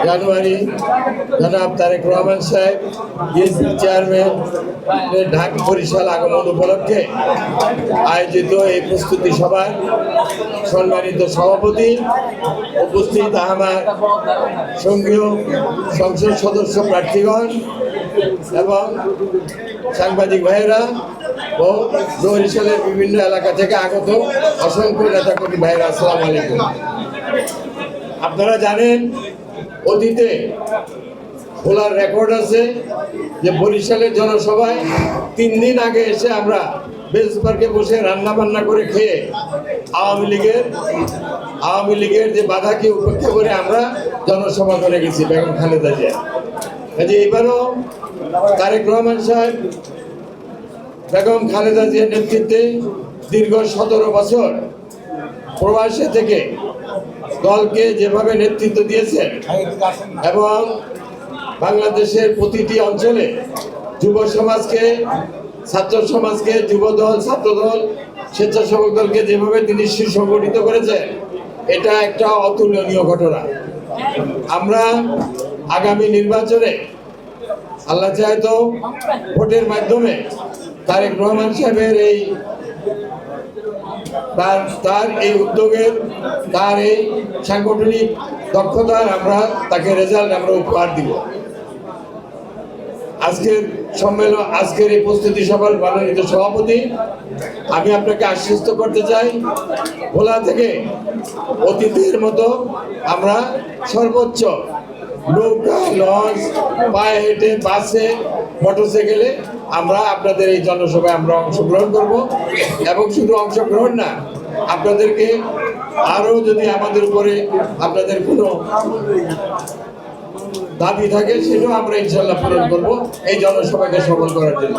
জানুয়ারি জনাব তারেক রহমান সাহেব BNP chairman Dhaka Barishal আগমন উপলক্ষে আয়োজিত এই প্রস্তুতি সভার সম্মানিত সভাপতি, উপস্থিত আমার সঙ্গীয় সংসদ সদস্য প্রার্থীগণ এবং সাংবাদিক ভাইয়েরা ও বরিশালের বিভিন্ন এলাকা থেকে আগত অসংখ্য নেতাকর্মী ভাইয়েরা, আসসালামু আলাইকুম। আপনারা জানেন অতীতে খোলার রেকর্ড আছে যে বরিশালের জনসভায় 3 দিন আগে এসে আমরা বেঞ্চ পার্কে বসে রান্না বান্না করে খেয়ে আওয়ামী লীগের যে বাধাকে উপেক্ষা করে আমরা জনসভা করে গেছি বেগম খালেদা জিয়া। কাজে এবারও তারেক রহমান সাহেব বেগম খালেদা জিয়ার নেতৃত্বে দীর্ঘ 17 বছর প্রবাসে থেকে দলকে যেভাবে নেতৃত্ব দিয়েছেন এবং বাংলাদেশের প্রতিটি অঞ্চলে যুব সমাজকে, ছাত্র সমাজকে, যুবদল, ছাত্রদল, স্বেচ্ছাসেবক দলকে যেভাবে তিনি সুসংগঠিত করেছেন, এটা একটা অতুলনীয় ঘটনা। আমরা আগামী নির্বাচনে আল্লাহ চায় তো ভোটের মাধ্যমে তারেক রহমান সাহেবের তার এই উদ্যোগের, তার এই সাংগঠনিক দক্ষতার আমরা তাকে রেজাল্ট আমরা উপহার দিব। আজকের সম্মেলন, আজকের এই প্রস্তুতি সভার মনোনীত সভাপতি, আমি আপনাকে আশ্বস্ত করতে চাই, ভোলা থেকে অতীতের মতো আমরা সর্বোচ্চ নৌকা, লঞ্চ, পায়ে হেঁটে, বাসে, মোটরসাইকেলে আমরা আপনাদের এই জনসভায় আমরা অংশগ্রহণ করব এবং শুধু অংশগ্রহণ না, আপনাদেরকে আরও যদি আমাদের উপরে আপনাদের কোনো দাবি থাকে সেটাও আমরা ইনশাল্লাহ পূরণ করবো এই জনসভাকে সফল করার জন্য।